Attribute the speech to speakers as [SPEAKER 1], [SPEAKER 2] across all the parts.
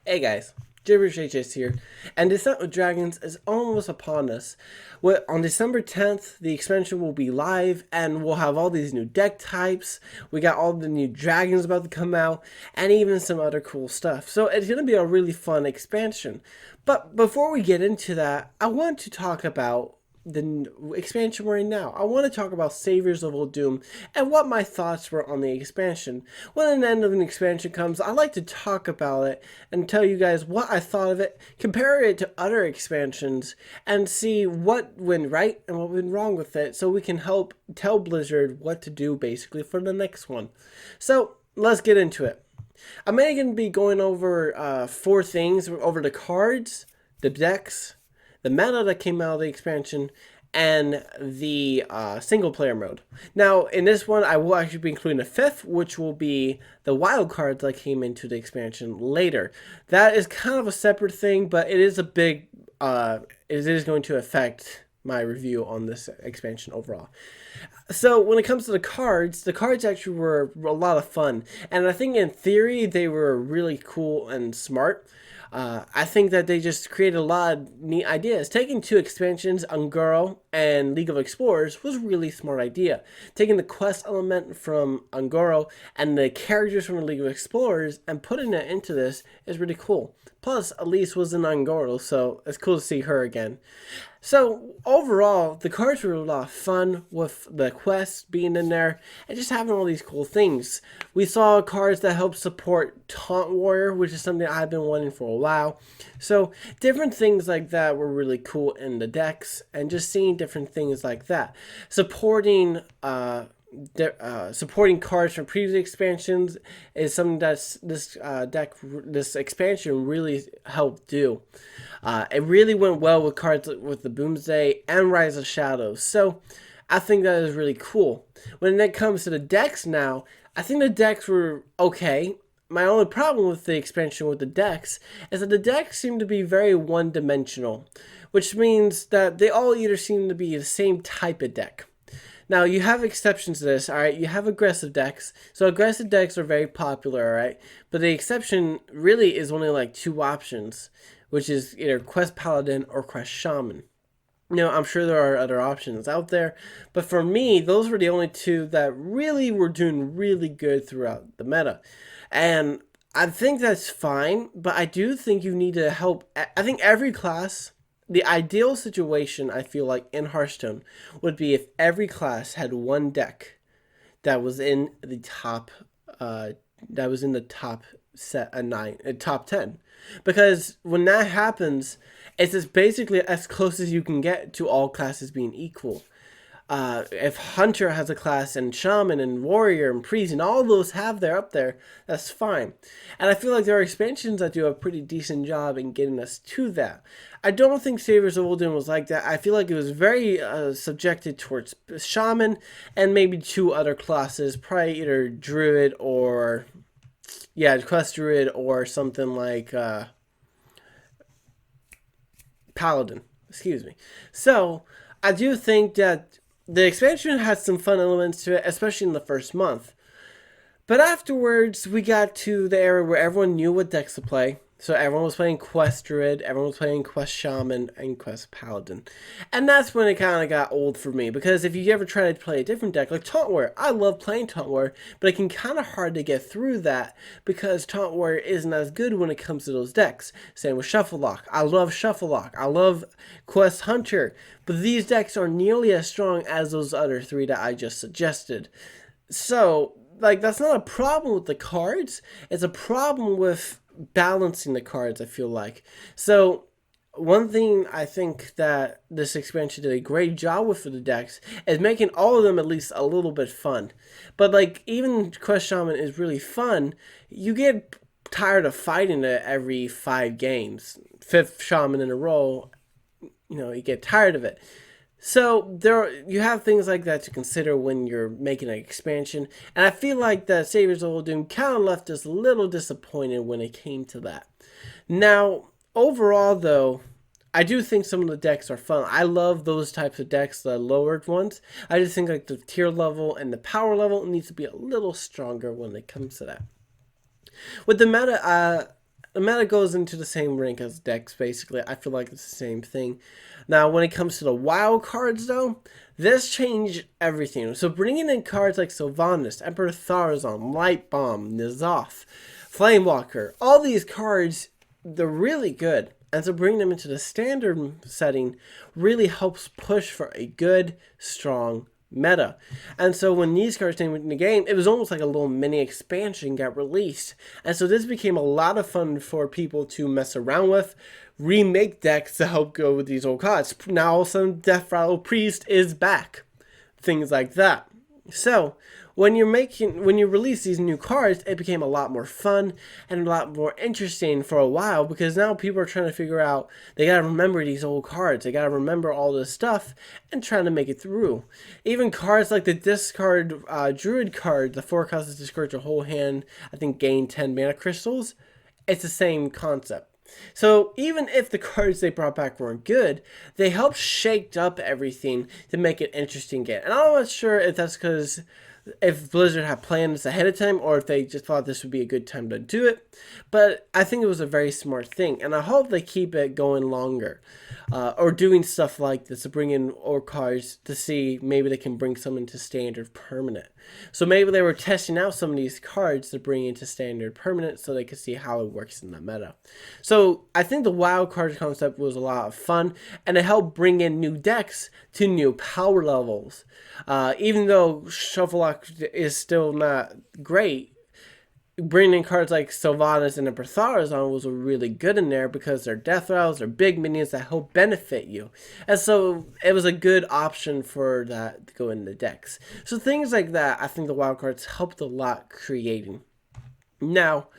[SPEAKER 1] Hey guys, Gibberish HS here, and Descent with Dragons is almost upon us. On December 10th, the expansion will be live, and we'll have all these new deck types. We got all the new dragons about to come out, and even some other cool stuff. So it's going to be a really fun expansion. But before we get into that, I want to talk about the expansion we're in now. I want to talk about Saviors of Uldum and what my thoughts were on the expansion. When the end of an expansion comes, I like to talk about it and tell you guys what I thought of it, compare it to other expansions, and see what went right and what went wrong with it so we can help tell Blizzard what to do basically for the next one. So let's get into it. I'm going to be going over four things over the cards, the decks, the meta that came out of the expansion, and the single player mode. Now, in this one, I will actually be including a fifth, which will be the wild cards that came into the expansion later. That is kind of a separate thing, but it is a big, it is going to affect my review on this expansion overall. So when it comes to the cards actually were a lot of fun, and I think in theory they were really cool and smart. I think that they just created a lot of neat ideas. Taking two expansions, Ungoro and League of Explorers, was a really smart idea. Taking the quest element from Ungoro and the characters from the League of Explorers and putting it into this is really cool. Plus, Elise was in Ungoro, so it's cool to see her again. So overall, the cards were a lot of fun with the quests being in there and just having all these cool things. We saw cards that help support Taunt Warrior, which is something I've been wanting for a while. So different things like that were really cool in the decks, and just seeing different things like that. Supporting cards from previous expansions is something that this expansion really helped do. It really went well with cards with the Boomsday and Rise of Shadows, so I think that is really cool. When it comes to the decks now, I think the decks were okay. My only problem with the expansion with the decks is that the decks seem to be very one-dimensional, which means that they all either seem to be the same type of deck. Now, you have exceptions to this, alright? You have aggressive decks. So aggressive decks are very popular, alright? But the exception really is only like two options, which is either Quest Paladin or Quest Shaman. I'm sure there are other options out there, but for me, those were the only two that really were doing really good throughout the meta. And I think that's fine, but I do think you need to help. I think every class, the ideal situation, I feel like, in Hearthstone would be if every class had one deck that was in the top, top 10. Because when that happens, it's just basically as close as you can get to all classes being equal. If Hunter has a class and Shaman and Warrior and Priest and all those have their up there, that's fine. And I feel like there are expansions that do a pretty decent job in getting us to that. I don't think Saviors of Uldum was like that. I feel like it was very subjected towards Shaman and maybe two other classes, probably either Druid or, yeah, Quest Druid or something like Paladin. Excuse me. So I do think that the expansion had some fun elements to it, especially in the first month. But afterwards, we got to the era where everyone knew what decks to play. So everyone was playing Quest Druid, everyone was playing Quest Shaman, and Quest Paladin. And that's when it kind of got old for me, because if you ever try to play a different deck, like Taunt Warrior, I love playing Taunt Warrior, but it can kind of hard to get through that, because Taunt Warrior isn't as good when it comes to those decks. Same with Shuffle Lock. I love Shuffle Lock. I love Quest Hunter, but these decks are nearly as strong as those other three that I just suggested. So, like, that's not a problem with the cards, it's a problem with balancing the cards, I feel like. So one thing I think that this expansion did a great job with for the decks is making all of them at least a little bit fun. But like, even Quest Shaman is really fun. You get tired of fighting it every 5 games. 5th Shaman in a row, you get tired of it. So you have things like that to consider when you're making an expansion, and I feel like that Saviors of Uldum kind of left us a little disappointed when it came to that. Now, overall though, I do think some of the decks are fun. I love those types of decks, the lowered ones. I just think like the tier level and the power level needs to be a little stronger when it comes to that. With the meta, the meta goes into the same rank as decks, basically. I feel like it's the same thing. Now, when it comes to the wild cards, though, this changed everything. So bringing in cards like Sylvanas, Emperor Tharzon, Light Bomb, N'Zoth, Flamewalker, all these cards, they're really good. And so bringing them into the standard setting really helps push for a good, strong meta. And so when these cards came into the game, it was almost like a little mini expansion got released. And so this became a lot of fun for people to mess around with, remake decks to help go with these old cards. Now all of a sudden Death Rattle Priest is back. Things like that. So when you release these new cards, it became a lot more fun and a lot more interesting for a while, because now people are trying to figure out, they gotta remember these old cards, they gotta remember all this stuff and trying to make it through. Even cards like the discard druid card, the 4 costs discard your whole hand, I think gain 10 mana crystals, it's the same concept. So even if the cards they brought back weren't good, they helped shake up everything to make it interesting again. And I'm not sure if that's because if Blizzard had planned this ahead of time or if they just thought this would be a good time to do it. But I think it was a very smart thing, and I hope they keep it going longer. Or doing stuff like this to bring in old cards to see maybe they can bring some into standard permanent. So maybe they were testing out some of these cards to bring into standard permanent so they could see how it works in the meta. So I think the wild card concept was a lot of fun, and it helped bring in new decks to new power levels. Even though Shuffle Lock is still not great, bringing in cards like Sylvanas and Emperor Tharzon was really good in there because they're death rattles, they're big minions that help benefit you. And so it was a good option for that to go in the decks. So things like that, I think the wild cards helped a lot creating. Now,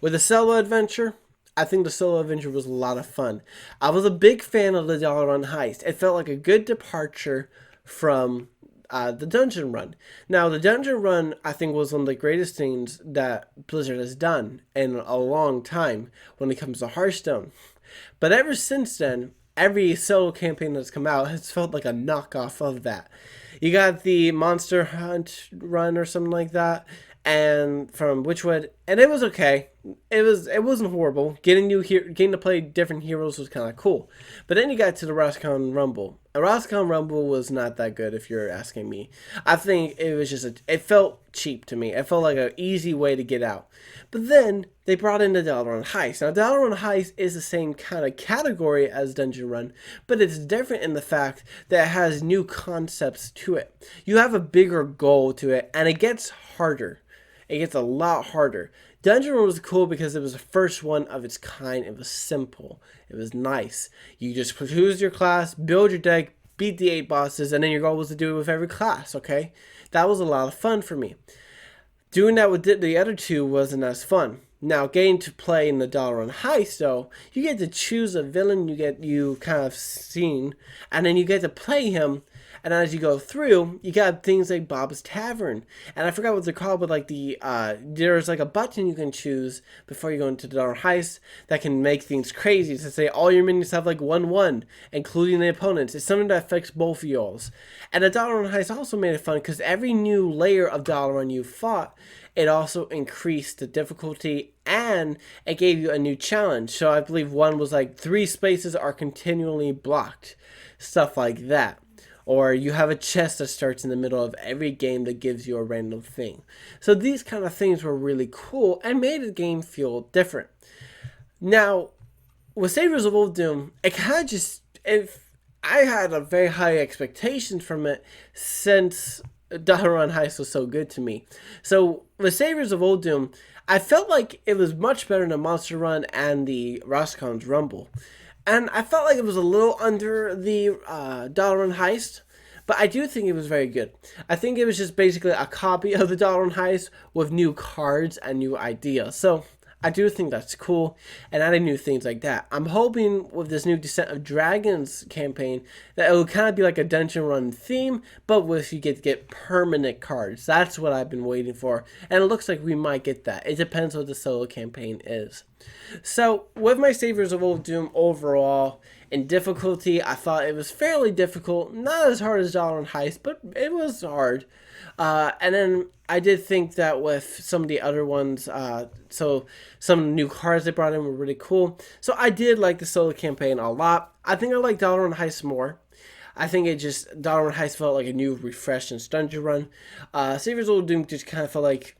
[SPEAKER 1] with the solo adventure, I think the solo adventure was a lot of fun. I was a big fan of the Dollar Run Heist. It felt like a good departure from the dungeon run. Now, the dungeon run, I think, was one of the greatest things that Blizzard has done in a long time when it comes to Hearthstone. But ever since then, every solo campaign that's come out has felt like a knockoff of that. You got the Monster Hunt run or something like that, and from Witchwood, and it was okay. It wasn't horrible. Getting to play different heroes was kind of cool. But then you got to the Rascon Rumble. A Rascon Rumble was not that good, if you're asking me. I think it was just it felt cheap to me. It felt like an easy way to get out. But then they brought in the Dollar Run Heist. Now, Dollar Run Heist is the same kind of category as Dungeon Run, but it's different in the fact that it has new concepts to it. You have a bigger goal to it, and it gets harder. It gets a lot harder. Dungeon Run was cool because it was the first one of its kind. It was simple. It was nice. You just choose your class, build your deck, beat the 8 bosses, and then your goal was to do it with every class, okay? That was a lot of fun for me. Doing that with the other two wasn't as fun. Now, getting to play in the Dollar Run Heist, though, you get to choose a villain you kind of seen, and then you get to play him. And as you go through, you got things like Bob's Tavern. And I forgot what they're called, but like there's like a button you can choose before you go into the Dollar Heist that can make things crazy. To say all your minions have like 1/1, including the opponents. It's something that affects both of yours. And the Dollar Run Heist also made it fun because every new layer of Dollar Run you fought, it also increased the difficulty and it gave you a new challenge. So I believe one was like 3 spaces are continually blocked. Stuff like that. Or you have a chest that starts in the middle of every game that gives you a random thing. So these kind of things were really cool and made the game feel different. Now, with Saviors of Uldum, it kind of just... I had a very high expectations from it since Dollar Run Heist was so good to me. So with Saviors of Uldum, I felt like it was much better than Monster Run and the Rascon's Rumble. And I felt like it was a little under the Dollar Run Heist, but I do think it was very good. I think it was just basically a copy of the Dollar Run Heist with new cards and new ideas. So I do think that's cool, and adding new things like that. I'm hoping with this new Descent of Dragons campaign that it will kind of be like a Dungeon Run theme, but with you get permanent cards. That's what I've been waiting for, and it looks like we might get that. It depends what the solo campaign is. So with my Saviors of Uldum overall, In difficulty, I thought it was fairly difficult. Not as hard as Dollar Heist, but it was hard. And then I did think that with some of the other ones, so some new cards they brought in were really cool. So I did like the solo campaign a lot. I think I like Dollar Heist more. I think it just Dollar Heist felt like a new, refreshed and dungeon run. Saviors of Uldum just kind of felt like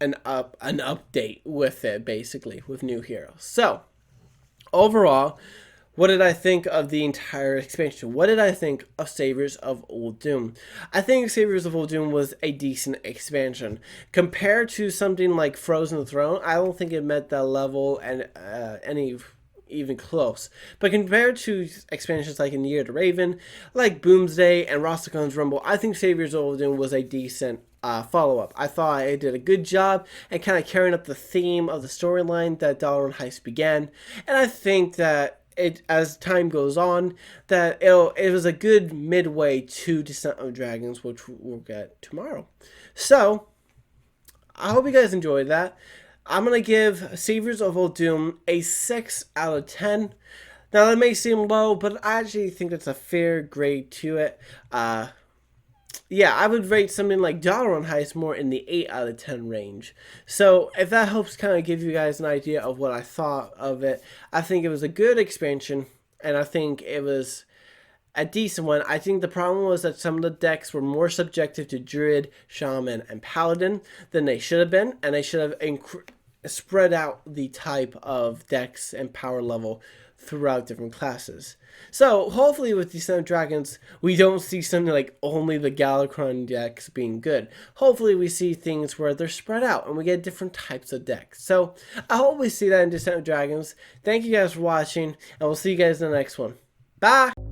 [SPEAKER 1] an update with it, basically, with new heroes. So overall, what did I think of the entire expansion? What did I think of Saviors of Uldum? I think Saviors of Uldum was a decent expansion. Compared to something like Frozen Throne, I don't think it met that level and any even close. But compared to expansions like In the Year of the Raven, like Boomsday and Rostacon's Rumble, I think Saviors of Uldum was a decent follow-up. I thought it did a good job at kind of carrying up the theme of the storyline that Dollar Heist began. And I think that it, as time goes on, that it was a good midway to Descent of Dragons, which we'll get tomorrow. So, I hope you guys enjoyed that. I'm going to give Saviors of Uldum a 6 out of 10. Now, that may seem low, but I actually think it's a fair grade to it. Yeah, I would rate something like Dollar Heist more in the 8 out of 10 range. So, if that helps kind of give you guys an idea of what I thought of it, I think it was a good expansion, and I think it was a decent one. I think the problem was that some of the decks were more subjective to Druid, Shaman, and Paladin than they should have been, and they should have spread out the type of decks and power level throughout different classes. So hopefully with Descent of Dragons, we don't see something like only the Galakron decks being good. Hopefully we see things where they're spread out and we get different types of decks. So I hope we see that in Descent of Dragons. Thank you guys for watching, and we'll see you guys in the next one. Bye!